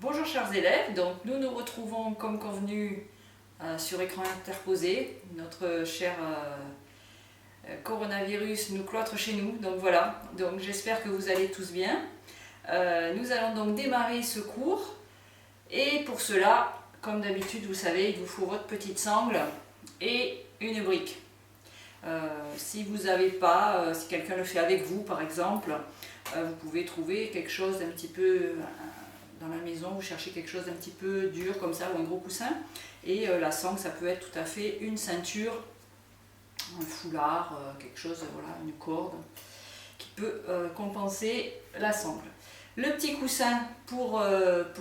Bonjour chers élèves, donc nous nous retrouvons comme convenu sur écran interposé. Notre cher coronavirus nous cloître chez nous, donc voilà, donc j'espère que vous allez tous bien. Nous allons donc démarrer ce cours et pour cela, comme d'habitude vous savez, il vous faut votre petite sangle et une brique. Si vous n'avez pas, si quelqu'un le fait avec vous par exemple, vous pouvez trouver quelque chose d'un petit peu dans la maison, vous cherchez quelque chose d'un petit peu dur comme ça ou un gros coussin, et la sangle ça peut être tout à fait une ceinture, un foulard, quelque chose, voilà, une corde qui peut compenser la sangle. Le petit coussin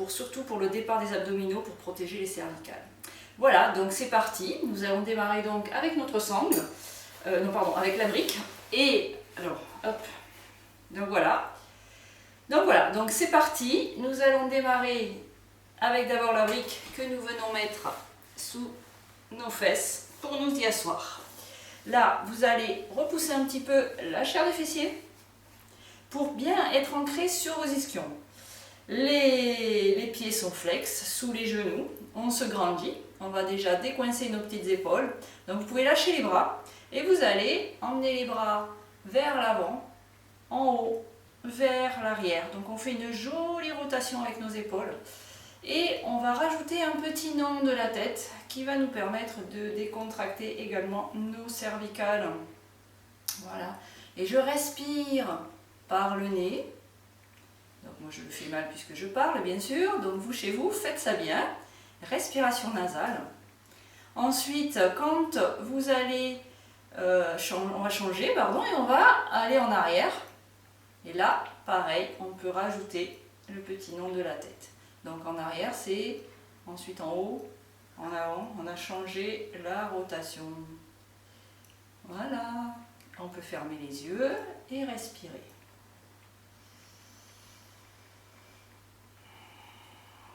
surtout pour le départ des abdominaux, pour protéger les cervicales. Voilà, donc c'est parti, nous allons démarrer donc avec notre sangle, non pardon, avec la brique, et alors hop, donc voilà. Donc c'est parti, nous allons démarrer avec d'abord la brique que nous venons mettre sous nos fesses pour nous y asseoir. Là, vous allez repousser un petit peu la chair des fessiers pour bien être ancré sur vos ischions. Les pieds sont flex sous les genoux, on se grandit, on va déjà décoincer nos petites épaules. Donc vous pouvez lâcher les bras et vous allez emmener les bras vers l'avant, en haut, vers l'arrière. Donc on fait une jolie rotation avec nos épaules et on va rajouter un petit nœud de la tête qui va nous permettre de décontracter également nos cervicales. Voilà, et je respire par le nez. Donc moi je le fais mal puisque je parle bien sûr, donc vous chez vous faites ça bien, respiration nasale. Ensuite quand vous allez on va changer pardon, et on va aller en arrière. Et là, pareil, on peut rajouter le petit nœud de la tête. Donc en arrière, c'est ensuite en haut, en avant, on a changé la rotation. Voilà, on peut fermer les yeux et respirer.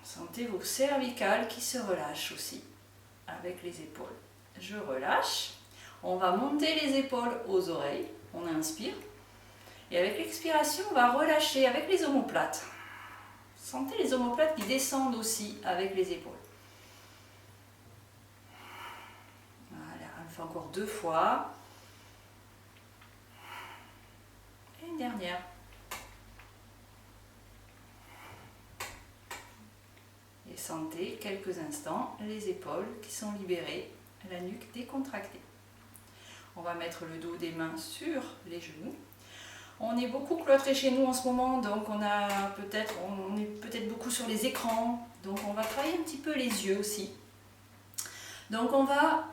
Sentez vos cervicales qui se relâchent aussi avec les épaules. Je relâche, on va monter les épaules aux oreilles, on inspire. Et avec l'expiration, on va relâcher avec les omoplates. Sentez les omoplates qui descendent aussi avec les épaules. Voilà, on le fait encore 2 fois. Et une dernière. Et sentez quelques instants les épaules qui sont libérées, la nuque décontractée. On va mettre le dos des mains sur les genoux. On est beaucoup cloîtré chez nous en ce moment, donc on est peut-être beaucoup sur les écrans, donc on va travailler un petit peu les yeux aussi. Donc on va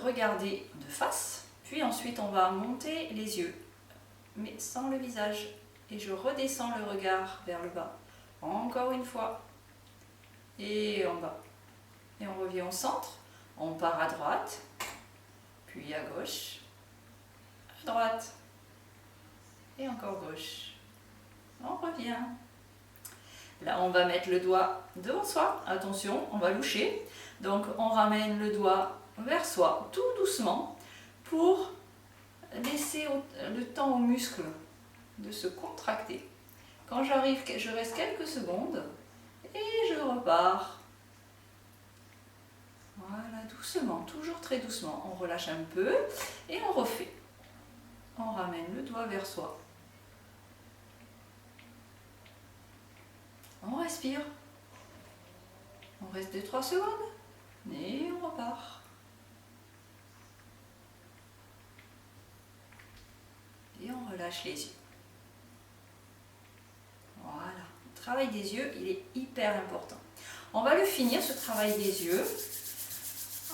regarder de face, puis ensuite on va monter les yeux, mais sans le visage. Et je redescends le regard vers le bas, encore une fois, et en bas. Et on revient au centre, on part à droite, puis à gauche, à droite. Et encore gauche. On revient. Là, on va mettre le doigt devant soi. Attention, on va loucher. Donc, on ramène le doigt vers soi, tout doucement, pour laisser le temps aux muscles de se contracter. Quand j'arrive, je reste quelques secondes et je repars. Voilà, doucement, toujours très doucement. On relâche un peu et on refait. On ramène le doigt vers soi. On respire. On reste 2-3 secondes. Et on repart. Et on relâche les yeux. Voilà. Le travail des yeux, il est hyper important. On va le finir, ce travail des yeux,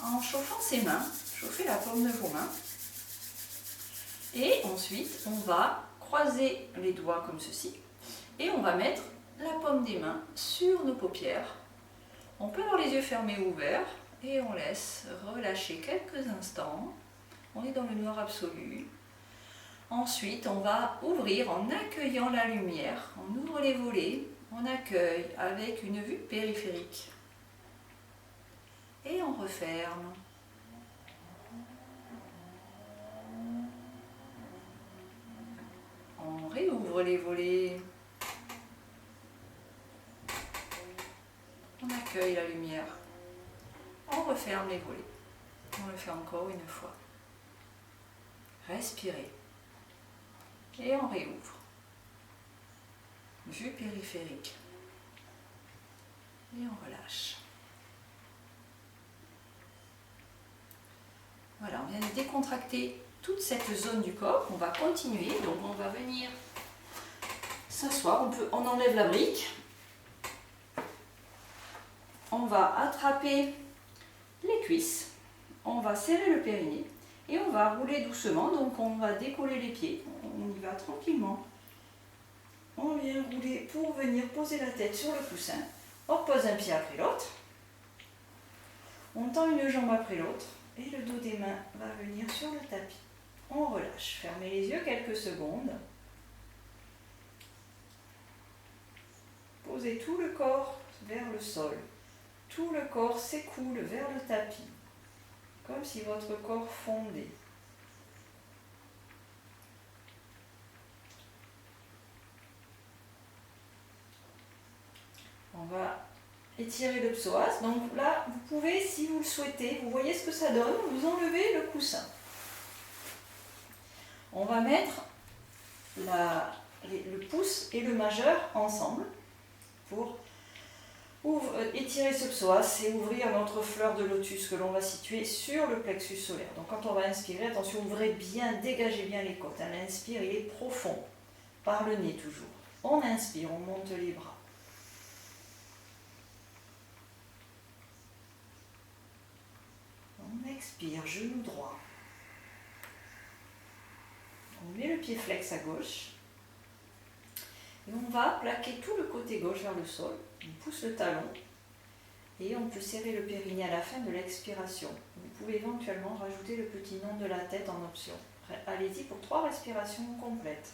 en chauffant ses mains. Chauffez la paume de vos mains. Et ensuite, on va croiser les doigts comme ceci. Et on va mettre la paume des mains sur nos paupières. On peut avoir les yeux fermés ou ouverts et on laisse relâcher quelques instants. On est dans le noir absolu. Ensuite, on va ouvrir en accueillant la lumière. On ouvre les volets, on accueille avec une vue périphérique. Et on referme. On réouvre les volets. accueille la lumière. On referme les volets. On le fait encore une fois. Respirez. Et on réouvre. Vue périphérique. Et on relâche. Voilà, on vient de décontracter toute cette zone du corps. On va continuer, donc on va venir s'asseoir. On enlève la brique. On va attraper les cuisses. On va serrer le périnée et on va rouler doucement. Donc on va décoller les pieds. On y va tranquillement. On vient rouler pour venir poser la tête sur le coussin. On pose un pied après l'autre. On tend une jambe après l'autre. Et le dos des mains va venir sur le tapis. On relâche. Fermez les yeux quelques secondes. Posez tout le corps vers le sol. Tout le corps s'écoule vers le tapis. Comme si votre corps fondait. On va étirer le psoas. Donc là, vous pouvez, si vous le souhaitez, vous voyez ce que ça donne, vous enlevez le coussin. On va mettre le pouce et le majeur ensemble pour étirer ce psoas et ouvrir notre fleur de lotus que l'on va situer sur le plexus solaire. Donc quand on va inspirer, attention, ouvrez bien, dégagez bien les côtes. L'inspire, il est profond, par le nez toujours. On inspire, on monte les bras. On expire, genou droit. On met le pied flex à gauche. Et on va plaquer tout le côté gauche vers le sol. On pousse le talon. Et on peut serrer le périnée à la fin de l'expiration. Vous pouvez éventuellement rajouter le petit nom de la tête en option. Allez-y pour 3 respirations complètes.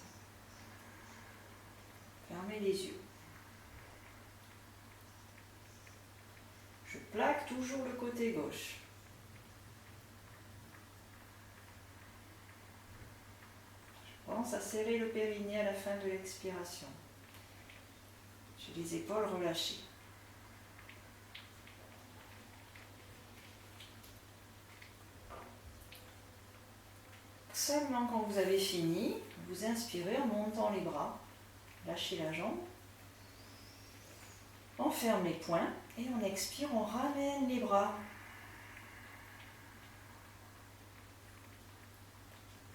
Fermez les yeux. Je plaque toujours le côté gauche. Je pense à serrer le périnée à la fin de l'expiration. J'ai les épaules relâchées. Seulement quand vous avez fini, vous inspirez en montant les bras. Lâchez la jambe. On ferme les poings et on expire, on ramène les bras.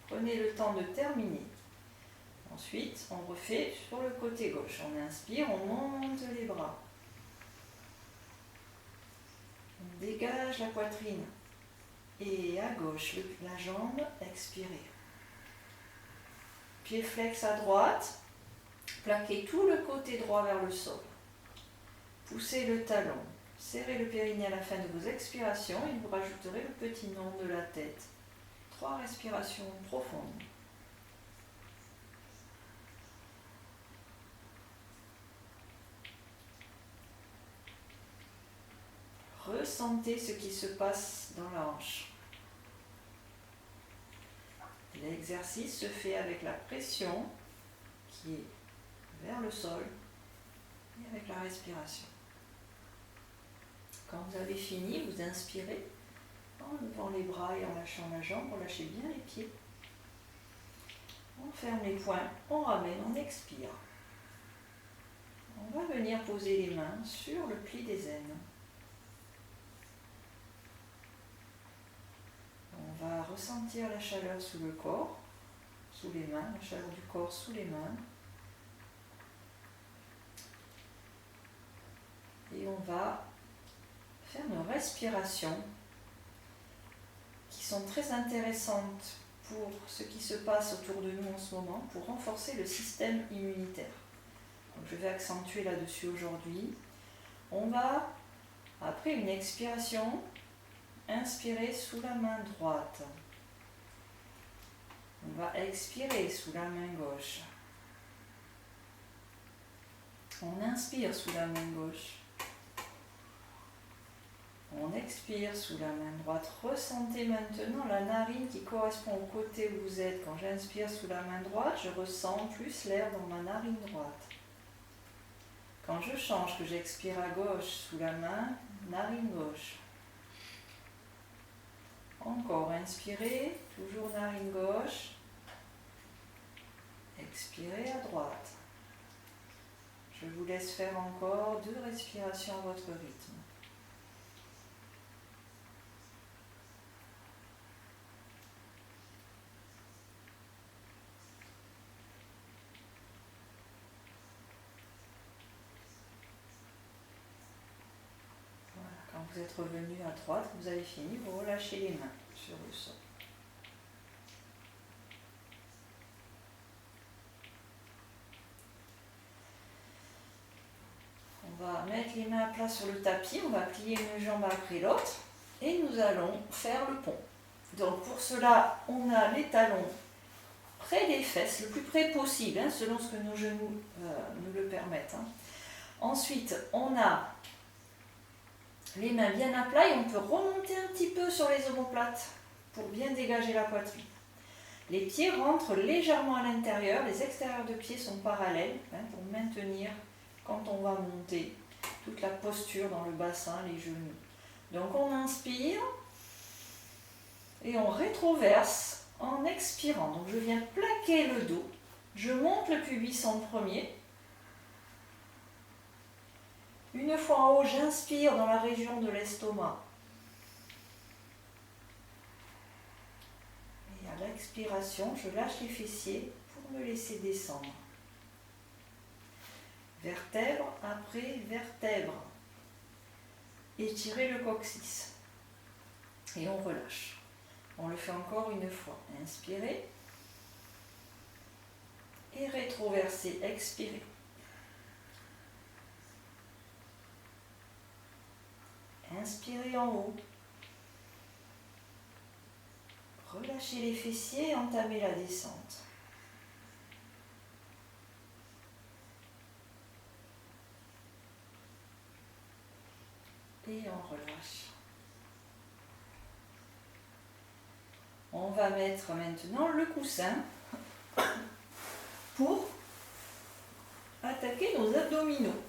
Prenez le temps de terminer. Ensuite, on refait sur le côté gauche. On inspire, on monte les bras. On dégage la poitrine. Et à gauche, la jambe, expirez. Pied flex à droite. Plaquez tout le côté droit vers le sol. Poussez le talon. Serrez le périnée à la fin de vos expirations et vous rajouterez le petit nom de la tête. 3 respirations profondes. Ressentez ce qui se passe dans la hanche. L'exercice se fait avec la pression qui est vers le sol et avec la respiration. Quand vous avez fini, vous inspirez en levant les bras et en lâchant la jambe, on lâchez bien les pieds. On ferme les poings, on ramène, on expire. On va venir poser les mains sur le pli des aines. On va ressentir la chaleur sous le corps, sous les mains, la chaleur du corps sous les mains. Et on va faire nos respirations qui sont très intéressantes pour ce qui se passe autour de nous en ce moment, pour renforcer le système immunitaire. Donc je vais accentuer là-dessus aujourd'hui. On va, après une expiration, inspirer sous la main droite. On va expirer sous la main gauche. On inspire sous la main gauche. On expire sous la main droite. Ressentez maintenant la narine qui correspond au côté où vous êtes. Quand j'inspire sous la main droite, je ressens plus l'air dans ma narine droite. Quand je change, que j'expire à gauche sous la main, narine gauche. Encore, inspirez, toujours narine gauche. Expirez à droite. Je vous laisse faire encore 2 respirations à votre rythme. Voilà, quand vous êtes revenu à droite, vous avez fini, vous relâchez les mains sur le sol. On va mettre les mains à plat sur le tapis, on va plier une jambe après l'autre et nous allons faire le pont. Donc pour cela, on a les talons près des fesses, le plus près possible, hein, selon ce que nos genoux nous le permettent. Hein. Ensuite, on a les mains bien à plat et on peut remonter un petit peu sur les omoplates pour bien dégager la poitrine. Les pieds rentrent légèrement à l'intérieur, les extérieurs de pieds sont parallèles hein, pour maintenir, quand on va monter, toute la posture dans le bassin, les genoux. Donc on inspire et on rétroverse en expirant. Donc je viens plaquer le dos, je monte le pubis en premier. Une fois en haut, j'inspire dans la région de l'estomac. Et à l'expiration, je lâche les fessiers pour me laisser descendre. Vertèbre après vertèbre. Étirez le coccyx. Et on relâche. On le fait encore une fois. Inspirez. Et rétroversez. Expirez. Inspirez en haut. Relâchez les fessiers et entamez la descente. Et on relâche. On va mettre maintenant le coussin pour attaquer nos abdominaux.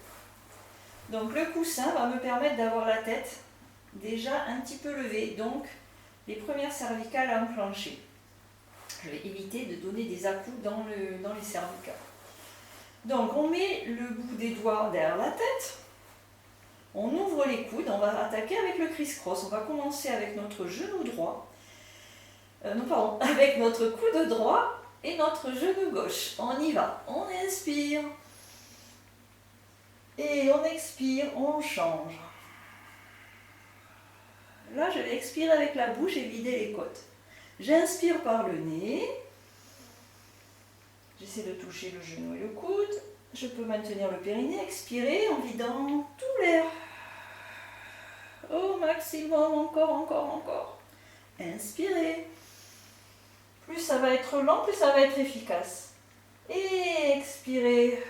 Donc le coussin va me permettre d'avoir la tête déjà un petit peu levée, donc les premières cervicales à enclencher. Je vais éviter de donner des à-coups dans les cervicales. Donc on met le bout des doigts derrière la tête. On ouvre les coudes, on va attaquer avec le criss-cross. On va commencer avec notre genou droit, avec notre coude droit et notre genou gauche. On y va, on inspire et on expire, on change. Là, je vais expirer avec la bouche et vider les côtes. J'inspire par le nez. J'essaie de toucher le genou et le coude. Je peux maintenir le périnée, expirer en vidant tout l'air. Au maximum, encore. Inspirez. Plus ça va être lent, plus ça va être efficace. Et expirez.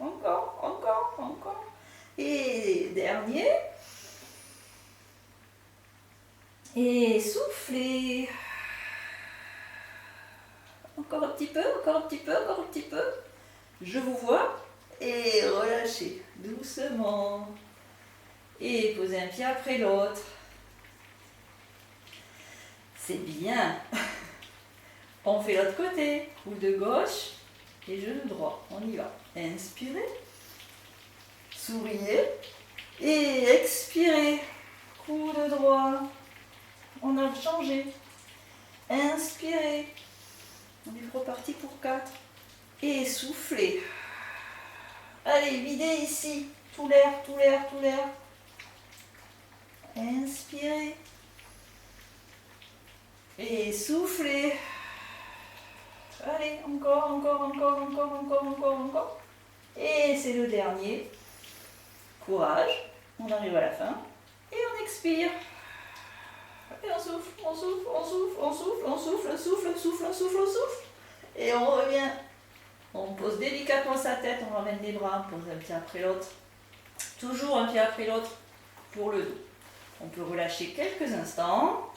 Encore. Et dernier. Et soufflez. Encore un petit peu. Je vous vois. Et relâchez doucement. Et posez un pied après l'autre. C'est bien. On fait l'autre côté. Coude gauche et genou droit. On y va. Inspirez. Souriez. Et expirez. Coude droit. On a changé. Inspirez. On est reparti pour 4. Et soufflez. Allez, videz ici. Tout l'air. Inspirez. Et soufflez. Allez, encore. Et c'est le dernier. Courage. On arrive à la fin. Et on expire. Et on souffle. Et on revient. On pose délicatement sa tête, on ramène les bras, on pose un pied après l'autre. Toujours un pied après l'autre pour le dos. On peut relâcher quelques instants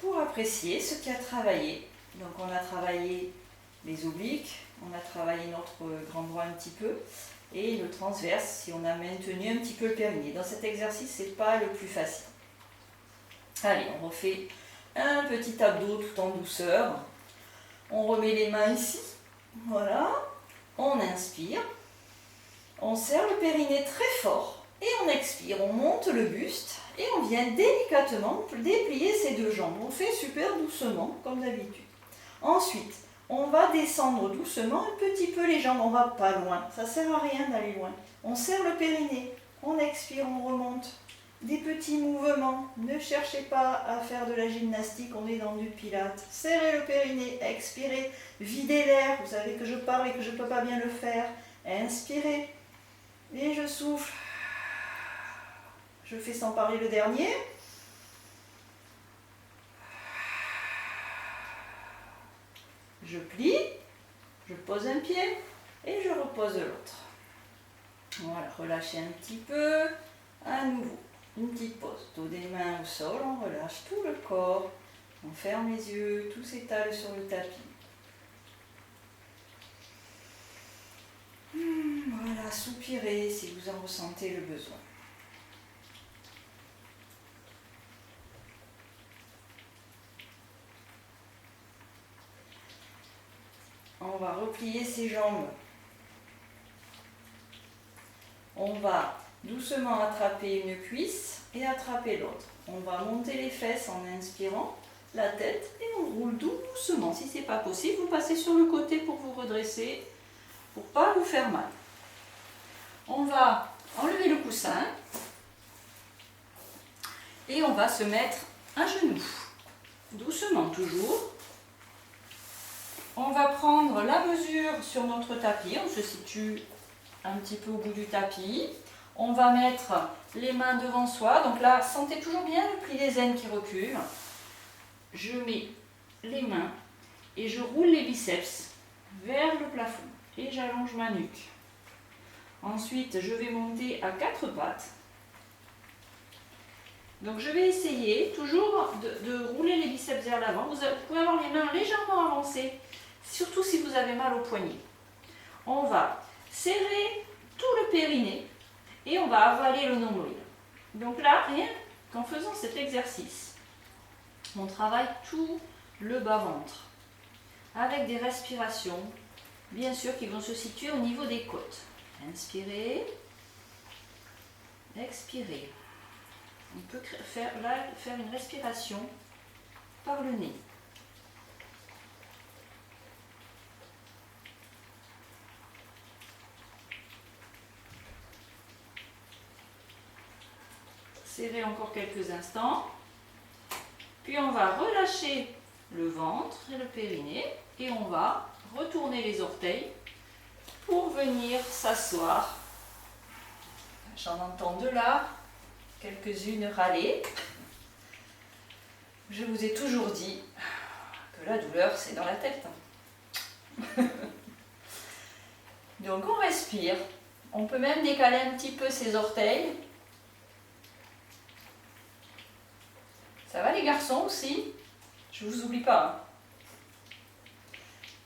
pour apprécier ce qui a travaillé. Donc on a travaillé les obliques, on a travaillé notre grand droit un petit peu, et le transverse si on a maintenu un petit peu le périnée. Dans cet exercice, c'est pas le plus facile. Allez, on refait un petit abdo tout en douceur. On remet les mains ici, voilà, on inspire, on serre le périnée très fort, et on expire, on monte le buste, et on vient délicatement déplier ses deux jambes. On fait super doucement, comme d'habitude. Ensuite, on va descendre doucement un petit peu les jambes, on va pas loin, ça sert à rien d'aller loin. On serre le périnée, on expire, on remonte. Des petits mouvements, ne cherchez pas à faire de la gymnastique, on est dans du pilate. Serrez le périnée, expirez, videz l'air, vous savez que je parle et que je ne peux pas bien le faire. Inspirez, et je souffle. Je fais sans parler le dernier. Je plie, je pose un pied et je repose l'autre. Voilà, relâchez un petit peu, à nouveau. Une petite pause, dos des mains au sol, on relâche tout le corps, on ferme les yeux, tout s'étale sur le tapis. Voilà, soupirez si vous en ressentez le besoin. On va replier ses jambes. On va doucement attraper une cuisse et attraper l'autre. On va monter les fesses en inspirant la tête et on roule doucement. Si ce n'est pas possible, vous passez sur le côté pour vous redresser, pour ne pas vous faire mal. On va enlever le coussin et on va se mettre à genoux. Doucement toujours. On va prendre la mesure sur notre tapis. On se situe un petit peu au bout du tapis. On va mettre les mains devant soi. Donc là, sentez toujours bien le pli des aines qui recule. Je mets les mains et je roule les biceps vers le plafond. Et j'allonge ma nuque. Ensuite, je vais monter à quatre pattes. Donc je vais essayer toujours de rouler les biceps vers l'avant. Vous pouvez avoir les mains légèrement avancées, surtout si vous avez mal au poignet. On va serrer tout le périnée et on va avaler le nombril. Donc là, rien qu'en faisant cet exercice, on travaille tout le bas-ventre avec des respirations, bien sûr, qui vont se situer au niveau des côtes. Inspirez, expirez. On peut faire une respiration par le nez. Serrez encore quelques instants. Puis on va relâcher le ventre et le périnée et on va retourner les orteils pour venir s'asseoir. J'en entends de là, quelques-unes râler. Je vous ai toujours dit que la douleur c'est dans la tête. Donc on respire. On peut même décaler un petit peu ses orteils. Ça va les garçons aussi? Je vous oublie pas.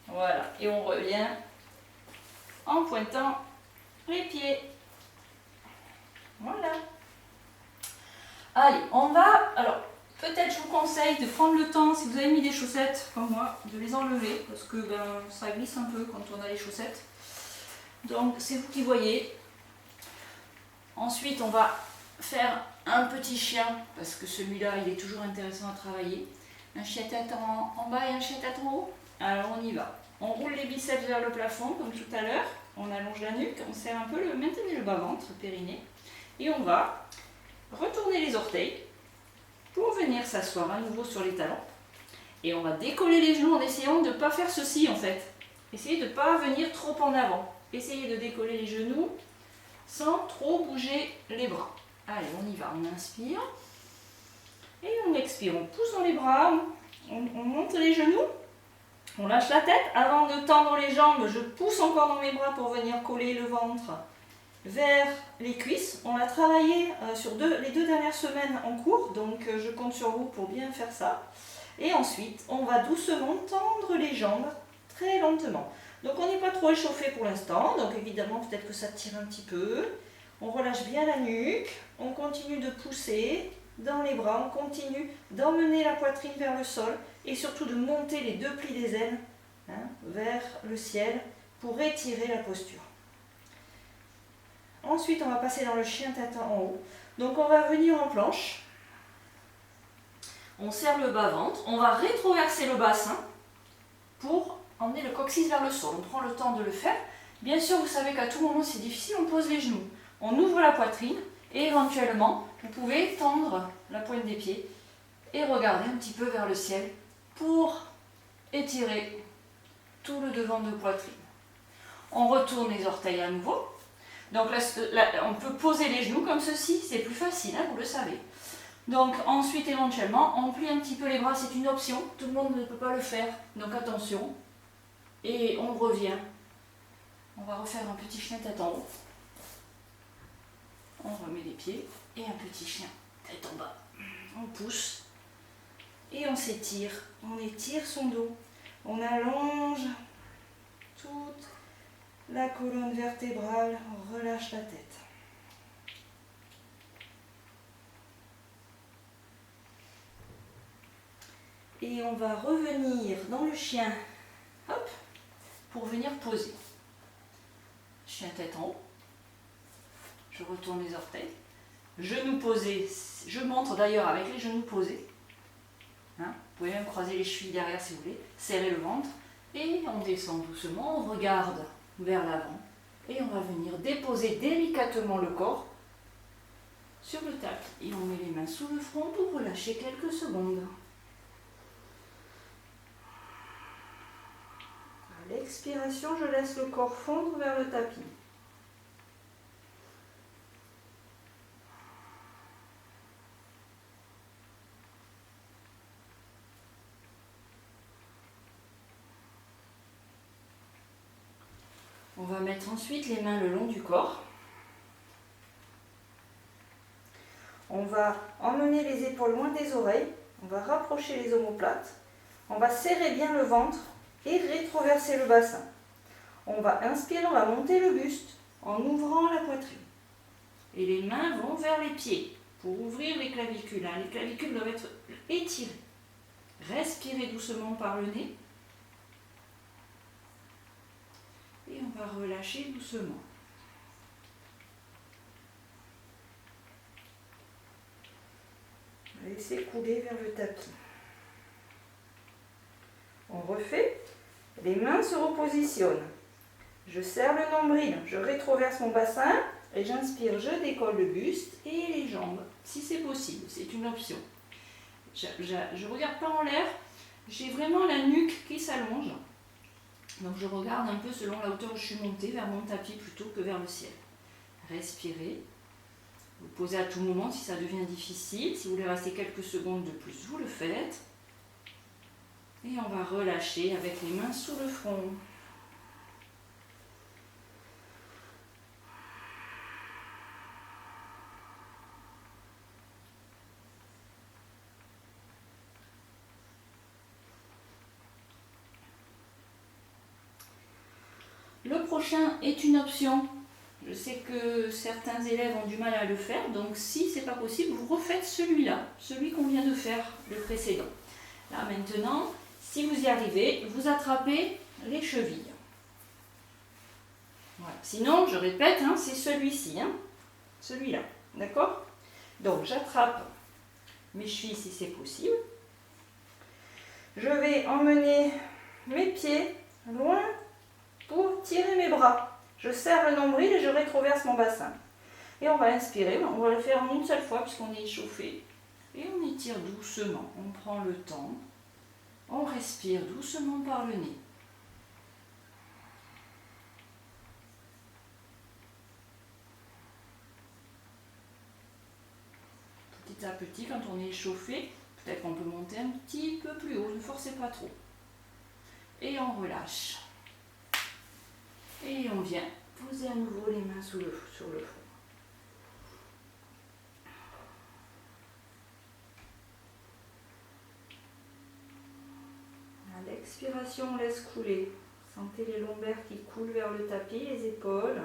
Voilà, et on revient en pointant les pieds. Voilà. Allez, on va... Alors, peut-être je vous conseille de prendre le temps, si vous avez mis des chaussettes comme moi, de les enlever, parce que ça glisse un peu quand on a les chaussettes. Donc, c'est vous qui voyez. Ensuite, on va faire un petit chien, parce que celui-là, il est toujours intéressant à travailler. Un chien tête en bas et un chien tête en haut. Alors, on y va. On roule les biceps vers le plafond, comme tout à l'heure. On allonge la nuque, on serre un peu, maintenez le bas-ventre, le périnée. Et on va retourner les orteils pour venir s'asseoir à nouveau sur les talons. Et on va décoller les genoux en essayant de ne pas faire ceci en fait. Essayez de ne pas venir trop en avant. Essayez de décoller les genoux sans trop bouger les bras. Allez, on y va. On inspire. Et on expire. On pousse dans les bras. On monte les genoux. On lâche la tête. Avant de tendre les jambes, je pousse encore dans mes bras pour venir coller le ventre vers les cuisses. On l'a travaillé sur les 2 dernières semaines en cours, donc je compte sur vous pour bien faire ça. Et ensuite, on va doucement tendre les jambes très lentement. Donc on n'est pas trop échauffé pour l'instant, donc évidemment peut-être que ça tire un petit peu. On relâche bien la nuque, on continue de pousser dans les bras, on continue d'emmener la poitrine vers le sol et surtout de monter les deux plis des ailes vers le ciel pour étirer la posture. Ensuite on va passer dans le chien tête en haut. Donc on va venir en planche, on serre le bas-ventre, on va rétroverser le bassin pour emmener le coccyx vers le sol. On prend le temps de le faire. Bien sûr, vous savez qu'à tout moment c'est difficile, on pose les genoux. On ouvre la poitrine et éventuellement, vous pouvez tendre la pointe des pieds et regarder un petit peu vers le ciel pour étirer tout le devant de poitrine. On retourne les orteils à nouveau. Donc là, on peut poser les genoux comme ceci, c'est plus facile, hein, vous le savez. Donc ensuite, éventuellement, on plie un petit peu les bras, c'est une option, tout le monde ne peut pas le faire, donc attention. Et on revient. On va refaire un petit chien tête en haut. On remet les pieds et un petit chien tête en bas. On pousse et on s'étire. On étire son dos. On allonge toute la colonne vertébrale. On relâche la tête. Et on va revenir dans le chien. Hop, pour venir poser. Chien tête en haut. Je retourne les orteils. Genoux posés. Je montre d'ailleurs avec les genoux posés. Vous pouvez même croiser les chevilles derrière si vous voulez. Serrer le ventre. Et on descend doucement. On regarde vers l'avant. Et on va venir déposer délicatement le corps sur le tapis. Et on met les mains sous le front pour relâcher quelques secondes. À l'expiration, je laisse le corps fondre vers le tapis. On va mettre ensuite les mains le long du corps. On va emmener les épaules loin des oreilles. On va rapprocher les omoplates. On va serrer bien le ventre et rétroverser le bassin. On va inspirer, on va monter le buste en ouvrant la poitrine. Et les mains vont vers les pieds pour ouvrir les clavicules. Les clavicules doivent être étirées. Respirez doucement par le nez. Et on va relâcher doucement. On va laisser couler vers le tapis. On refait. Les mains se repositionnent. Je serre le nombril, je rétroverse mon bassin et j'inspire, je décolle le buste et les jambes, si c'est possible, c'est une option. Je ne regarde pas en l'air, j'ai vraiment la nuque qui s'allonge. Donc je regarde un peu selon la hauteur où je suis montée, vers mon tapis plutôt que vers le ciel. Respirez. Vous posez à tout moment si ça devient difficile. Si vous voulez rester quelques secondes de plus, vous le faites. Et on va relâcher avec les mains sous le front. Le prochain est une option. Je sais que certains élèves ont du mal à le faire, donc si ce n'est pas possible, vous refaites celui-là, celui qu'on vient de faire, le précédent. Là maintenant, si vous y arrivez, vous attrapez les chevilles. Voilà. Sinon, je répète, c'est celui-ci, celui-là, d'accord? Donc j'attrape mes chevilles si c'est possible. Je vais emmener mes pieds loin pour tirer mes bras. Je serre le nombril et je rétroverse mon bassin. Et on va inspirer, on va le faire en une seule fois puisqu'on est échauffé. Et on étire doucement, on prend le temps. On respire doucement par le nez. Petit à petit, quand on est échauffé, peut-être qu'on peut monter un petit peu plus haut, ne forcez pas trop. Et on relâche. Et on vient poser à nouveau les mains sur le front. À l'expiration, on laisse couler Sentez les lombaires qui coulent vers le tapis, les épaules.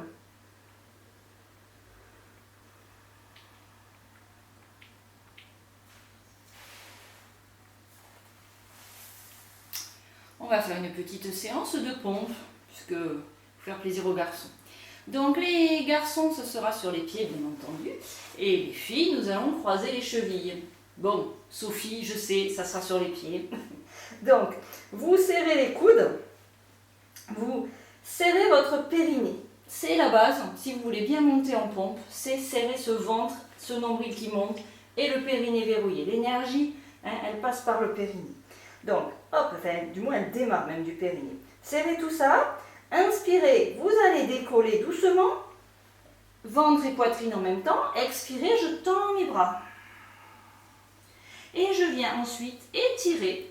On va faire une petite séance de pompe, puisque pour faire plaisir aux garçons. Donc les garçons, ce sera sur les pieds, bien entendu. Et les filles, nous allons croiser les chevilles. Bon, Sophie, je sais, ça sera sur les pieds. Donc, vous serrez les coudes. Vous serrez votre périnée. C'est la base, si vous voulez bien monter en pompe, c'est serrer ce ventre, ce nombril qui monte et le périnée verrouillé. L'énergie, elle passe par le périnée. Donc, hop, enfin, du moins elle démarre même du périnée. Serrez tout ça, inspirez, vous allez décoller doucement, ventre et poitrine en même temps. Expirez, je tends mes bras. Et je viens ensuite étirer.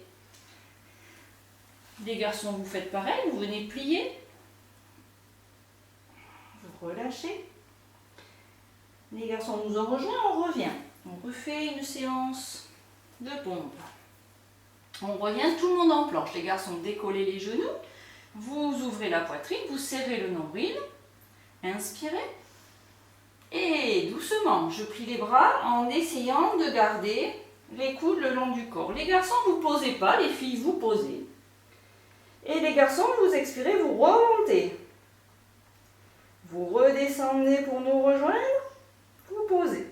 Les garçons, vous faites pareil, vous venez plier. Vous relâchez. Les garçons nous ont rejoints, on revient. On refait une séance de pompe. On revient, tout le monde en planche. Les garçons, décollez les genoux. Vous ouvrez la poitrine, vous serrez le nombril. Inspirez. Et doucement, je plie les bras en essayant de garder les coudes le long du corps. Les garçons, vous ne posez pas, les filles, vous posez. Et les garçons, vous expirez, vous remontez. Vous redescendez pour nous rejoindre, vous posez.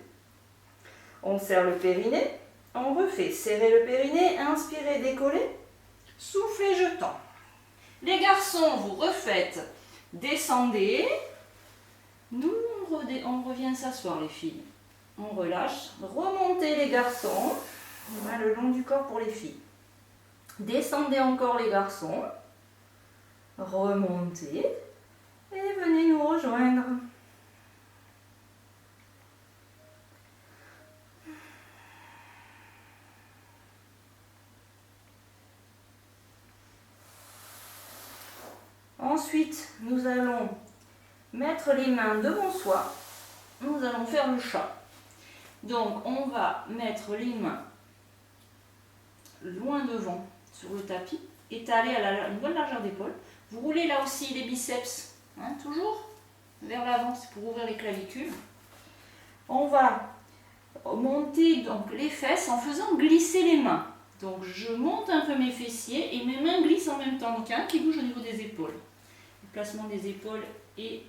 On serre le périnée, on refait. Serrez le périnée, inspirez, décollez, soufflez, je tends. Les garçons, vous refaites, descendez. Nous, on revient s'asseoir, les filles. On relâche, remontez les garçons, le long du corps pour les filles. Descendez encore les garçons, remontez et venez nous rejoindre. Ensuite, nous allons mettre les mains devant soi. Nous allons faire le chat. Donc, on va mettre les mains loin devant sur le tapis, étalées à une bonne largeur d'épaule. Vous roulez là aussi les biceps, toujours vers l'avant, c'est pour ouvrir les clavicules. On va monter donc les fesses en faisant glisser les mains. Donc, je monte un peu mes fessiers et mes mains glissent en même temps. Donc, il y a un qui bouge au niveau des épaules. Le placement des épaules est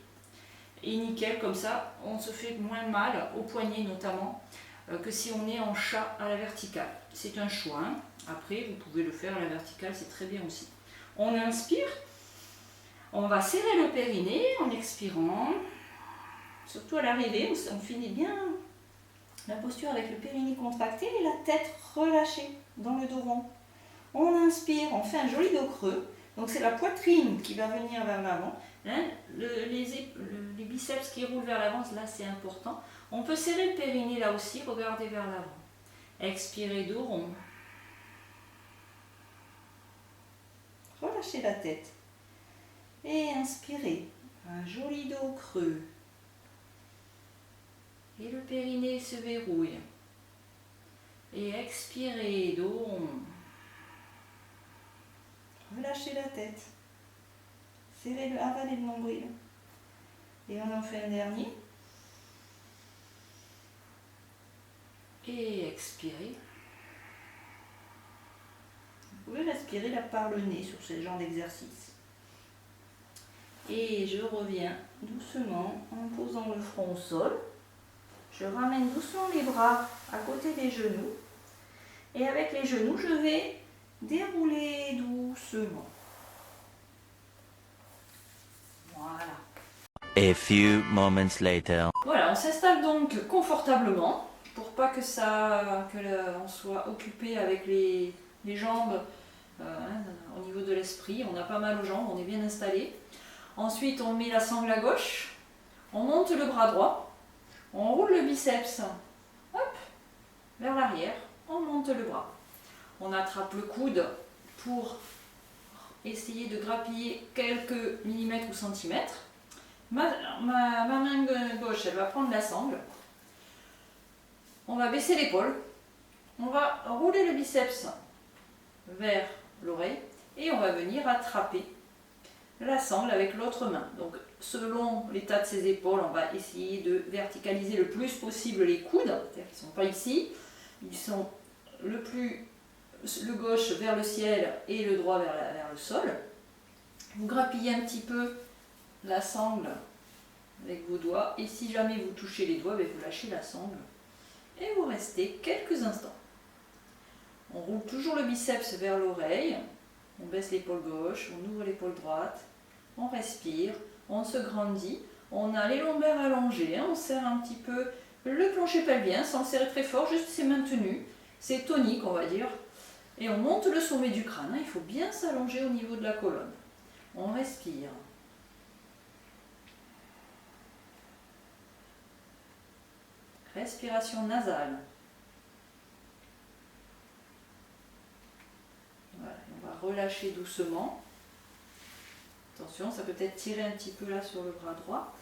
nickel, comme ça on se fait moins mal aux poignets notamment que si on est en chat à la verticale. C'est un choix, après vous pouvez le faire à la verticale, c'est très bien aussi. On inspire, on va serrer le périnée en expirant, surtout à l'arrivée, on finit bien la posture avec le périnée contracté et la tête relâchée dans le dos rond. On inspire, on fait un joli dos creux. Donc c'est la poitrine qui va venir vers l'avant, les biceps qui roulent vers l'avant, là c'est important. On peut serrer le périnée là aussi, regardez vers l'avant. Expirez, dos rond. Relâchez la tête. Et inspirez, un joli dos creux. Et le périnée se verrouille. Et expirez, dos rond. Relâchez la tête. Serrez avalez le nombril. Et on en fait un dernier. Et expirez. Vous pouvez respirer là par le nez sur ce genre d'exercice. Et je reviens doucement en posant le front au sol. Je ramène doucement les bras à côté des genoux. Et avec les genoux, je vais dérouler doucement. Voilà. A few moments later. Voilà, on s'installe donc confortablement pour pas que on soit occupé avec les jambes au niveau de l'esprit. On a pas mal aux jambes, on est bien installé. Ensuite, on met la sangle à gauche, on monte le bras droit, on roule le biceps, hop, vers l'arrière, on monte le bras. On attrape le coude pour essayer de grappiller quelques millimètres ou centimètres. Ma main gauche, elle va prendre la sangle. On va baisser l'épaule. On va rouler le biceps vers l'oreille et on va venir attraper la sangle avec l'autre main. Donc selon l'état de ses épaules, on va essayer de verticaliser le plus possible les coudes, c'est-à-dire qu'ils ne sont pas ici, ils sont le gauche vers le ciel et le droit vers le sol. Vous grappillez un petit peu la sangle avec vos doigts et si jamais vous touchez les doigts, vous lâchez la sangle et vous restez quelques instants. On roule toujours le biceps vers l'oreille, on baisse l'épaule gauche, on ouvre l'épaule droite, on respire, on se grandit, on a les lombaires allongés, on serre un petit peu le plancher pelvien sans le serrer très fort, juste c'est maintenu, c'est tonique on va dire. Et on monte le sommet du crâne, il faut bien s'allonger au niveau de la colonne. On respire. Respiration nasale. Voilà, on va relâcher doucement. Attention, ça peut peut-être tirer un petit peu là sur le bras droit.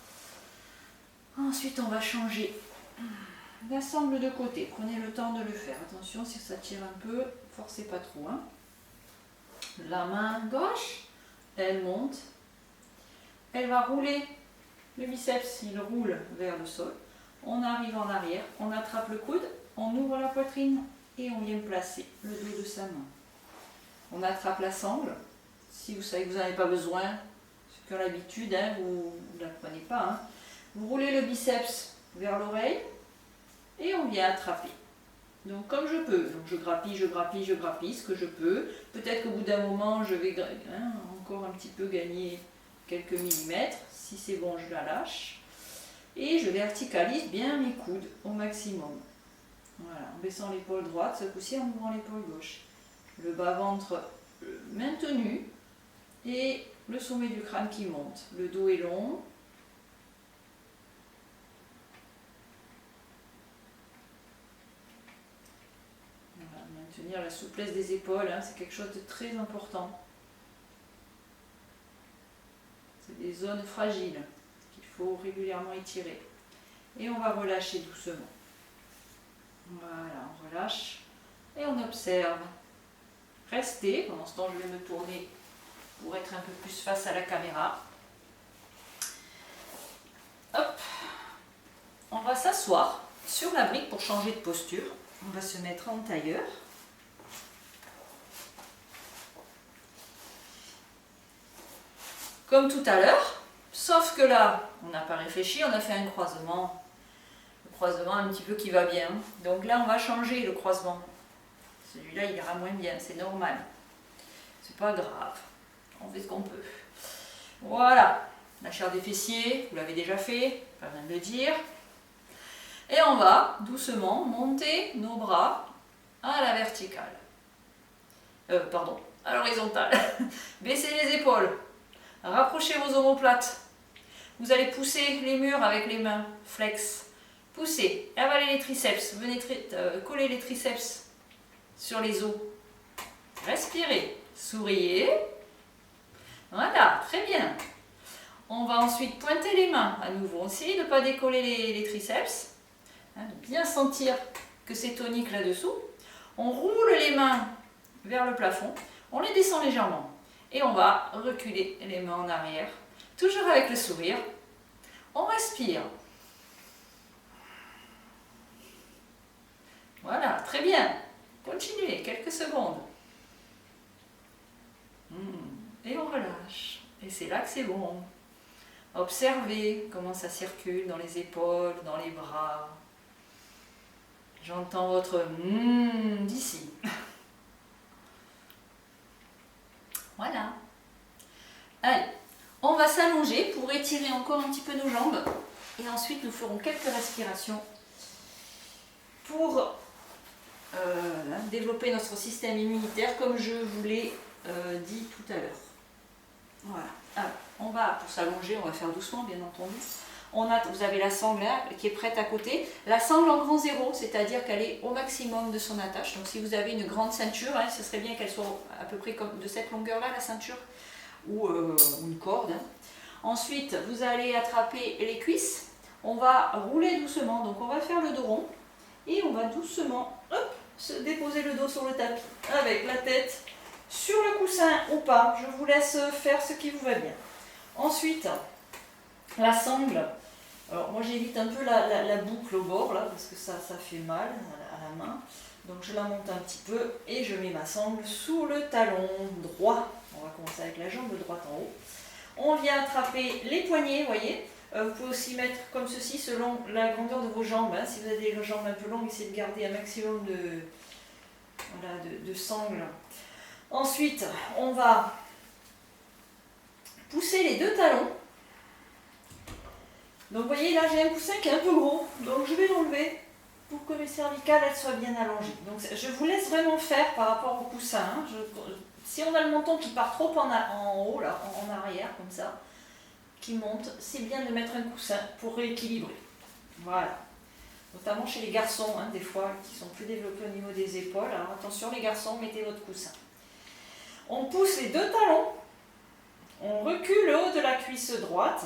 Ensuite, on va changer la sangle de côté. Prenez le temps de le faire. Attention, si ça tire un peu, forcez pas trop. Hein. La main gauche, elle monte. Elle va rouler. Le biceps, il roule vers le sol. On arrive en arrière, on attrape le coude, on ouvre la poitrine et on vient placer le dos de sa main. On attrape la sangle. Si vous savez que vous n'en avez pas besoin, c'est que l'habitude, hein, vous ne la prenez pas. Hein. Vous roulez le biceps vers l'oreille et on vient attraper. Donc comme je peux, donc je grappille ce que je peux. Peut-être qu'au bout d'un moment, je vais encore un petit peu gagner quelques millimètres. Si c'est bon, je la lâche. Et je verticalise bien mes coudes au maximum. Voilà, en baissant l'épaule droite, ce coup-ci en ouvrant l'épaule gauche. Le bas-ventre maintenu et le sommet du crâne qui monte. Le dos est long. Voilà, maintenir la souplesse des épaules, hein, c'est quelque chose de très important. C'est des zones fragiles qu'il faut régulièrement étirer. Et on va relâcher doucement. Voilà, on relâche et on observe. Restez, pendant ce temps je vais me tourner pour être un peu plus face à la caméra. Hop, on va s'asseoir sur la brique pour changer de posture. On va se mettre en tailleur. Comme tout à l'heure, sauf que là, on n'a pas réfléchi, on a fait un croisement. Le croisement un petit peu qui va bien. Donc là, on va changer le croisement. Celui-là, il ira moins bien, c'est normal. C'est pas grave. On fait ce qu'on peut. Voilà. La chair des fessiers, vous l'avez déjà fait, pas besoin de le dire. Et on va doucement monter nos bras à la verticale. À l'horizontale. Baissez les épaules. Rapprochez vos omoplates. Vous allez pousser les murs avec les mains. Flex. Poussez. Avalez les triceps. Venez coller les triceps sur les os. Respirez. Souriez. Voilà, très bien. On va ensuite pointer les mains à nouveau. Essayez de ne pas décoller les triceps. Hein, de bien sentir que c'est tonique là-dessous. On roule les mains vers le plafond. On les descend légèrement. Et on va reculer les mains en arrière. Toujours avec le sourire. On respire. Voilà, très bien. Continuez, quelques secondes. Et on relâche. Et c'est là que c'est bon. Observez comment ça circule dans les épaules, dans les bras. J'entends votre d'ici. Voilà. Allez, on va s'allonger pour étirer encore un petit peu nos jambes. Et ensuite, nous ferons quelques respirations pour développer notre système immunitaire comme je vous l'ai dit tout à l'heure. Voilà. Alors, on va, pour s'allonger, on va faire doucement, bien entendu. Vous avez la sangle là, qui est prête à côté. La sangle en grand zéro, c'est-à-dire qu'elle est au maximum de son attache. Donc si vous avez une grande ceinture, hein, ce serait bien qu'elle soit à peu près comme de cette longueur-là, la ceinture, ou une corde. Hein. Ensuite, vous allez attraper les cuisses. On va rouler doucement, donc on va faire le dos rond. Et on va doucement se déposer le dos sur le tapis, avec la tête sur le coussin ou pas. Je vous laisse faire ce qui vous va bien. Ensuite, la sangle. Alors moi j'évite un peu la boucle au bord là parce que ça fait mal à la main. Donc je la monte un petit peu et je mets ma sangle sous le talon droit. On va commencer avec la jambe droite en haut. On vient attraper les poignets, vous voyez. Vous pouvez aussi mettre comme ceci selon la grandeur de vos jambes. Hein. Si vous avez des jambes un peu longues, essayez de garder un maximum de sangle. Ensuite, on va pousser les deux talons. Donc vous voyez là j'ai un coussin qui est un peu gros, donc je vais l'enlever pour que mes cervicales elles soient bien allongées. Donc je vous laisse vraiment faire par rapport au coussin. Hein. Si on a le menton qui part trop en haut, là, en arrière comme ça, qui monte, c'est bien de mettre un coussin pour rééquilibrer. Voilà. Notamment chez les garçons, hein, des fois, qui sont plus développés au niveau des épaules. Alors attention les garçons, mettez votre coussin. On pousse les deux talons, on recule le haut de la cuisse droite.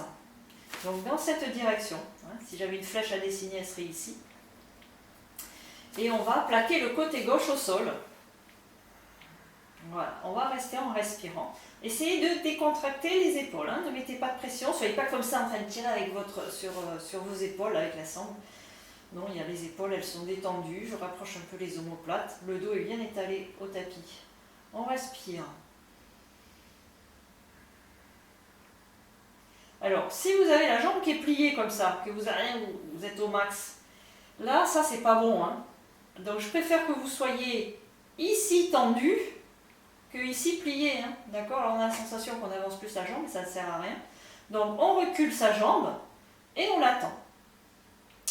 Donc dans cette direction, hein, si j'avais une flèche à dessiner, elle serait ici. Et on va plaquer le côté gauche au sol. Voilà, on va rester en respirant. Essayez de décontracter les épaules, hein, ne mettez pas de pression, soyez pas comme ça en train de tirer avec sur vos épaules avec la sangle. Non, il y a les épaules, elles sont détendues, je rapproche un peu les omoplates, le dos est bien étalé au tapis. On respire. Alors, si vous avez la jambe qui est pliée comme ça, que vous êtes au max, là, ça, c'est pas bon. Hein. Donc, je préfère que vous soyez ici tendu que ici plié. Hein. D'accord? Alors, on a la sensation qu'on avance plus la jambe, mais ça ne sert à rien. Donc, on recule sa jambe et on l'attend.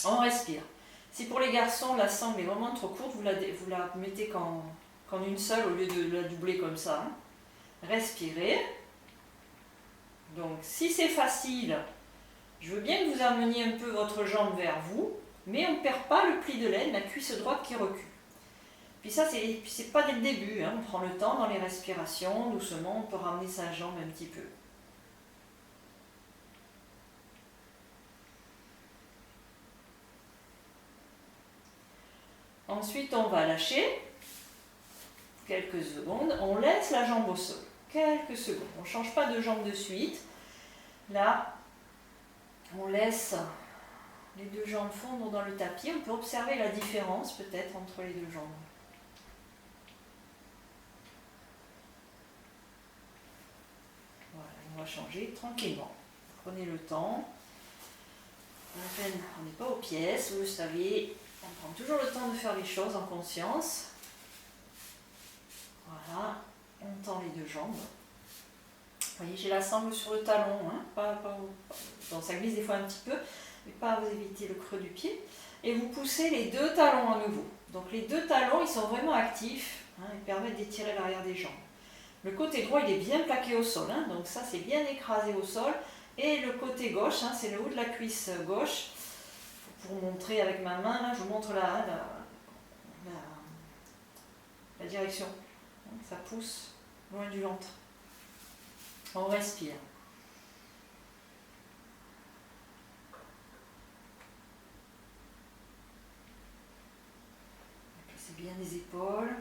On respire. Si pour les garçons, la sangle est vraiment trop courte, vous la mettez qu'en une seule au lieu de la doubler comme ça. Hein. Respirez. Donc si c'est facile, je veux bien que vous ameniez un peu votre jambe vers vous, mais on ne perd pas le pli de l'aine, la cuisse droite qui recule. Puis ça, c'est pas dès le début, hein. On prend le temps dans les respirations, doucement, on peut ramener sa jambe un petit peu. Ensuite, on va lâcher quelques secondes, on laisse la jambe au sol. Quelques secondes. On ne change pas de jambe de suite. Là, on laisse les deux jambes fondre dans le tapis. On peut observer la différence peut-être entre les deux jambes. Voilà, on va changer tranquillement. Prenez le temps. On n'est pas aux pièces, vous le savez. On prend toujours le temps de faire les choses en conscience. Voilà, on tend les deux jambes. Vous voyez, j'ai la sangle sur le talon, hein, donc ça glisse des fois un petit peu, mais pas à vous éviter le creux du pied. Et vous poussez les deux talons à nouveau. Donc les deux talons, ils sont vraiment actifs, hein, ils permettent d'étirer l'arrière des jambes. Le côté droit, il est bien plaqué au sol, hein, donc ça c'est bien écrasé au sol. Et le côté gauche, hein, c'est le haut de la cuisse gauche. Pour montrer avec ma main, là, je vous montre la direction. Ça pousse loin du ventre. On respire. Placez bien les épaules.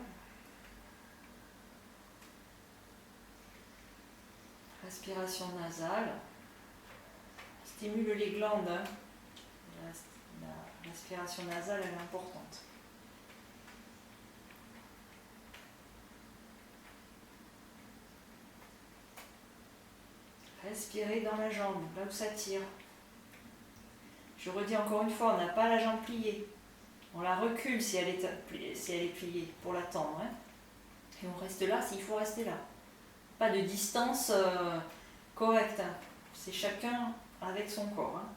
Respiration nasale. Stimule les glandes. Hein. La respiration nasale, elle est importante. Respirez dans la jambe, là où ça tire. Je redis encore une fois, on n'a pas la jambe pliée. On la recule si elle est pliée pour la tendre. Hein. Et on reste là s'il faut rester là. Pas de distance correcte. Hein. C'est chacun avec son corps. Hein.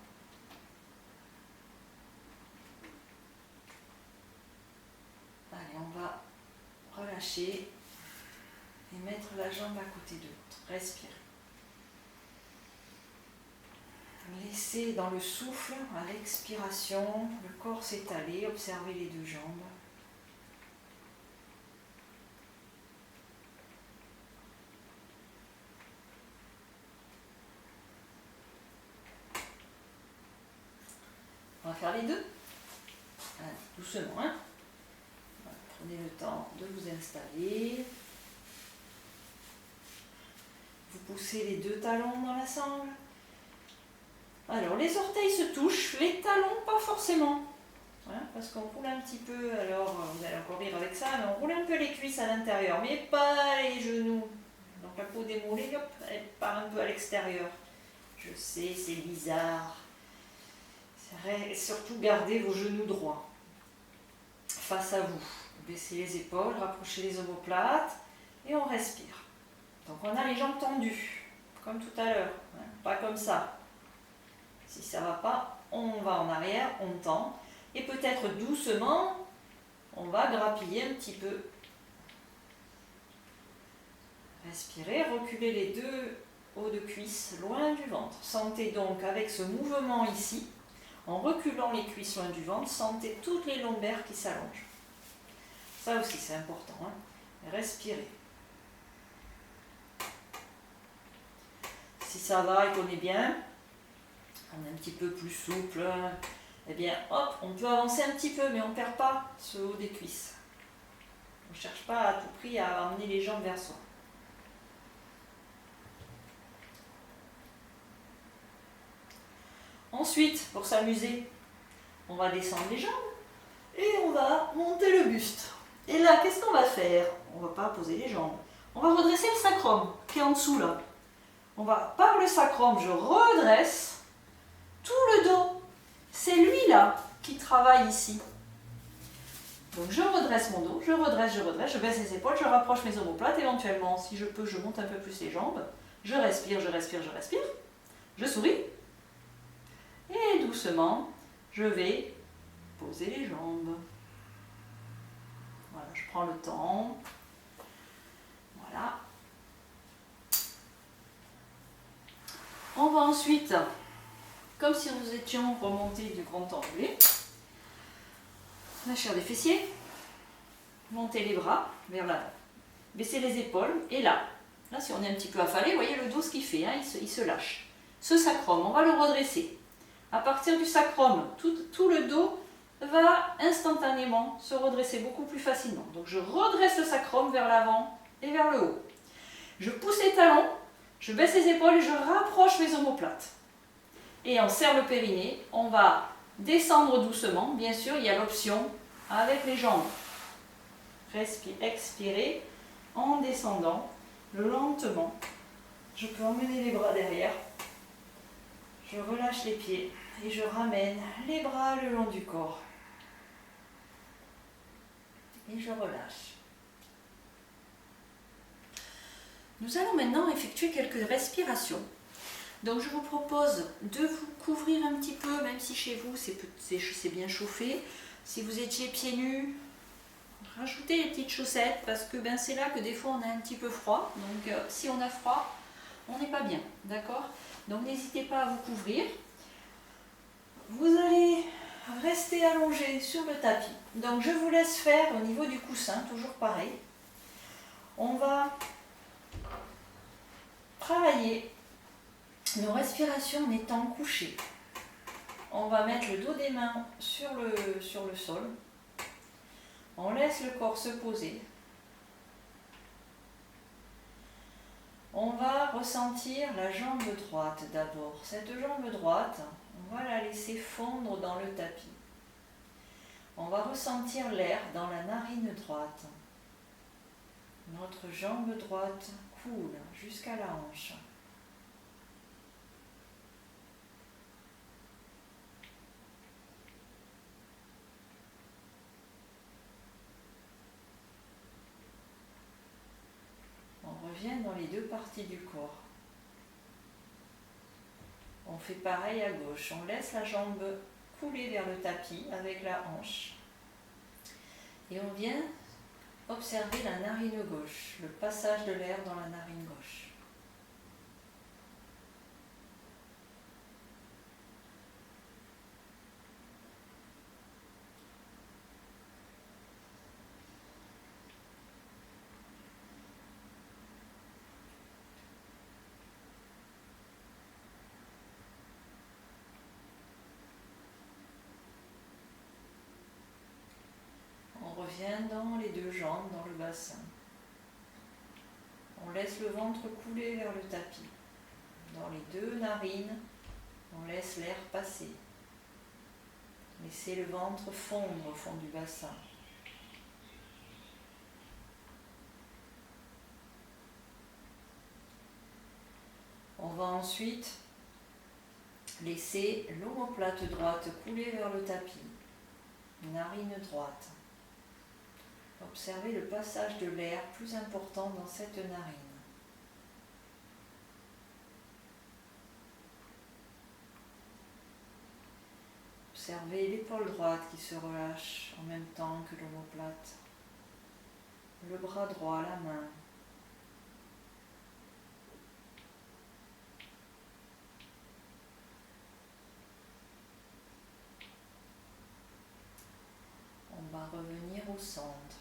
Allez, on va relâcher et mettre la jambe à côté de l'autre. Respirez. Laissez dans le souffle, à l'expiration, le corps s'étaler, observez les deux jambes. On va faire les deux. Allez, doucement, hein. Voilà, prenez le temps de vous installer. poussez les deux talons dans la sangle. Alors, les orteils se touchent, les talons pas forcément. Hein, parce qu'on roule un petit peu, alors vous allez encore rire avec ça, mais on roule un peu les cuisses à l'intérieur, mais pas les genoux. Donc la peau des mollets, hop, elle part un peu à l'extérieur. Je sais, c'est bizarre. Surtout gardez vos genoux droits face à vous. Baissez les épaules, rapprochez les omoplates et on respire. Donc on a les jambes tendues, comme tout à l'heure, hein, pas comme ça. Si ça ne va pas, on va en arrière, on tend. Et peut-être doucement, on va grappiller un petit peu. Respirez, reculez les deux hauts de cuisse loin du ventre. Sentez donc avec ce mouvement ici, en reculant les cuisses loin du ventre, sentez toutes les lombaires qui s'allongent. Ça aussi c'est important. Hein. Respirez. Si ça va et qu'on est bien, on est un petit peu plus souple, eh bien hop, on peut avancer un petit peu, mais on ne perd pas ce haut des cuisses. On ne cherche pas à tout prix à amener les jambes vers soi. Ensuite, pour s'amuser, on va descendre les jambes et on va monter le buste. Et là, qu'est-ce qu'on va faire? On ne va pas poser les jambes. On va redresser le sacrum qui est en dessous là. On va, par le sacrum, je redresse tout le dos. C'est lui là qui travaille ici. Donc je redresse mon dos, je redresse, je baisse les épaules, je rapproche mes omoplates, éventuellement, si je peux, je monte un peu plus les jambes. Je respire, je respire, je respire. Je souris. Et doucement, je vais poser les jambes. Voilà, je prends le temps. Voilà. On va ensuite, comme si nous étions remontés du grand anglais, la chair des fessiers, monter les bras vers l'avant, baisser les épaules, et là, si on est un petit peu affalé, vous voyez le dos ce qu'il fait, hein, il se lâche. Ce sacrum, on va le redresser. À partir du sacrum, tout le dos va instantanément se redresser beaucoup plus facilement. Donc je redresse le sacrum vers l'avant et vers le haut. Je pousse les talons, je baisse les épaules et je rapproche mes omoplates. Et on serre le périnée, on va descendre doucement. Bien sûr, il y a l'option avec les jambes. Expirez en descendant lentement. Je peux emmener les bras derrière. Je relâche les pieds et je ramène les bras le long du corps. Et je relâche. Nous allons maintenant effectuer quelques respirations. Donc je vous propose de vous couvrir un petit peu, même si chez vous c'est bien chauffé. Si vous étiez pieds nus, rajoutez les petites chaussettes parce que c'est là que des fois on a un petit peu froid. Donc si on a froid, on n'est pas bien, d'accord? Donc n'hésitez pas à vous couvrir. Vous allez rester allongé sur le tapis. Donc je vous laisse faire au niveau du coussin, toujours pareil. On va travailler nos respirations en étant couchés. On va mettre le dos des mains sur le sol. On laisse le corps se poser. On va ressentir la jambe droite d'abord. Cette jambe droite, on va la laisser fondre dans le tapis. On va ressentir l'air dans la narine droite. Notre jambe droite coule jusqu'à la hanche. On revient dans les deux parties du corps. On fait pareil à gauche. On laisse la jambe couler vers le tapis avec la hanche. Et on vient observer la narine gauche, le passage de l'air dans la narine gauche. On revient dans les deux jambes, dans le bassin. On laisse le ventre couler vers le tapis. Dans les deux narines, on laisse l'air passer. Laissez le ventre fondre au fond du bassin. On va ensuite laisser l'omoplate droite couler vers le tapis. Narine droite. Observez le passage de l'air plus important dans cette narine. Observez l'épaule droite qui se relâche en même temps que l'omoplate. Le bras droit, la main. On va revenir au centre.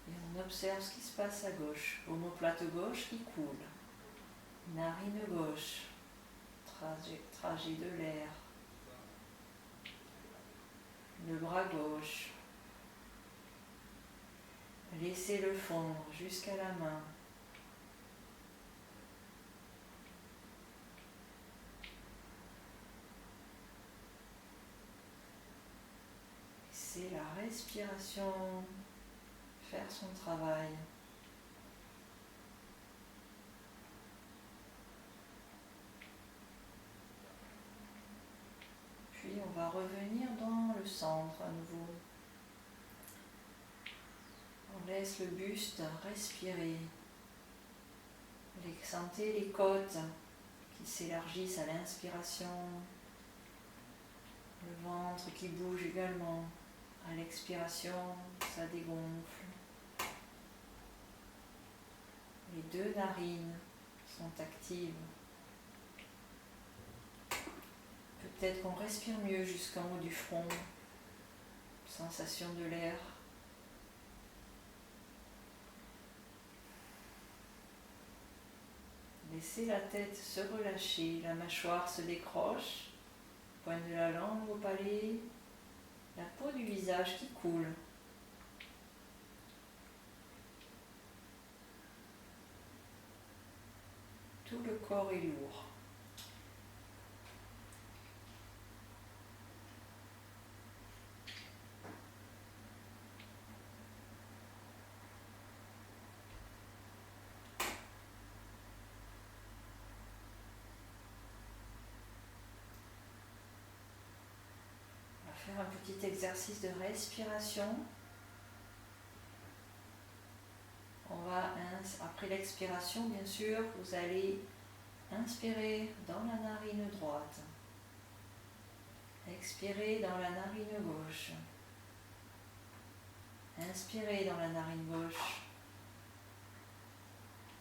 Et on observe ce qui se passe à gauche. Omoplate gauche qui coule. Narine gauche. Trajet de l'air. Le bras gauche. Laissez-le fondre jusqu'à la main. Laissez la respiration faire son travail. Puis on va revenir dans le centre à nouveau. On laisse le buste respirer. Sentez les côtes qui s'élargissent à l'inspiration. Le ventre qui bouge également. À l'expiration, ça dégonfle. Les deux narines sont actives. Peut-être qu'on respire mieux jusqu'en haut du front. Sensation de l'air. Laissez la tête se relâcher, la mâchoire se décroche, pointe de la langue au palais, la peau du visage qui coule. Tout le corps est lourd. Faire un petit exercice de respiration. Après l'expiration, bien sûr, vous allez inspirer dans la narine droite, expirer dans la narine gauche, inspirer dans la narine gauche,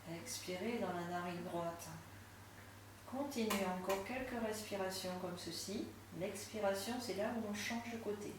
expirer dans la narine droite. Continuez encore quelques respirations comme ceci. L'expiration, c'est là où on change de côté.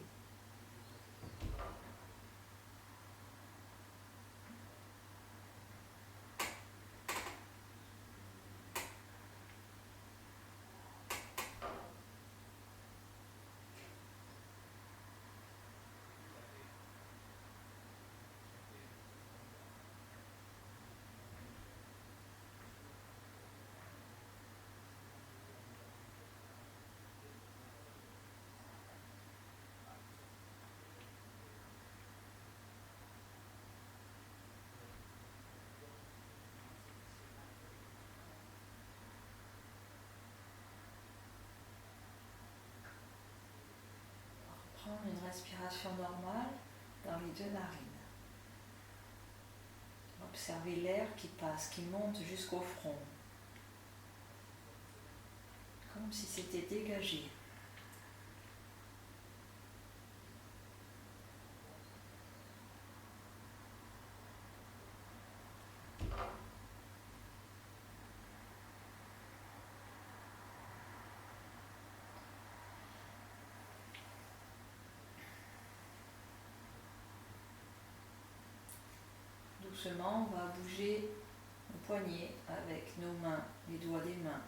Prendre une respiration normale dans les deux narines. Observez l'air qui passe, qui monte jusqu'au front. Comme si c'était dégagé. Doucement, on va bouger nos poignets avec nos mains, les doigts des mains.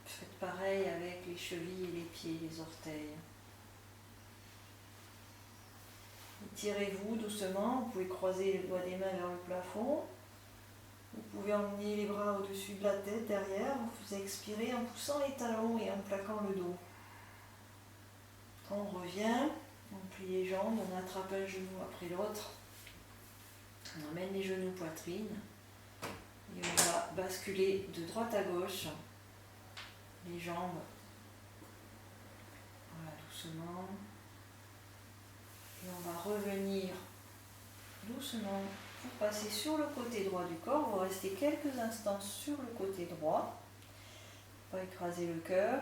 Faites pareil avec les chevilles et les pieds, les orteils. Étirez-vous doucement, vous pouvez croiser les doigts des mains vers le plafond. Vous pouvez emmener les bras au-dessus de la tête, derrière. Vous expirez en poussant les talons et en plaquant le dos. On revient, on plie les jambes, on attrape un genou après l'autre. On emmène les genoux poitrine. Et on va basculer de droite à gauche. Les jambes. Voilà, doucement. Et on va revenir doucement pour passer sur le côté droit du corps. On va rester quelques instants sur le côté droit. On va écraser le cœur.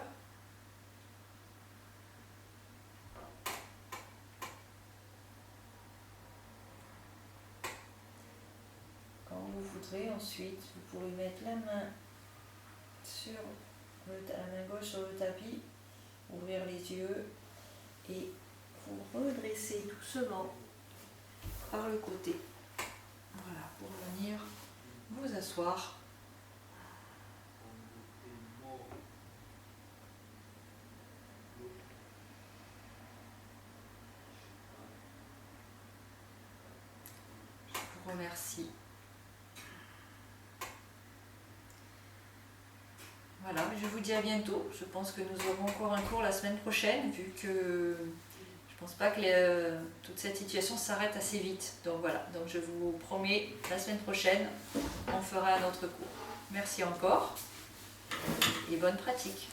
Quand vous voudrez, ensuite, vous pourrez mettre la main la main gauche sur le tapis, ouvrir les yeux et vous redresser doucement par le côté. Voilà, pour venir vous asseoir. Je vous remercie. Voilà, je vous dis à bientôt. Je pense que nous aurons encore un cours la semaine prochaine, vu que je ne pense pas que toute cette situation s'arrête assez vite. Donc voilà, donc je vous promets, la semaine prochaine, on fera un autre cours. Merci encore et bonne pratique.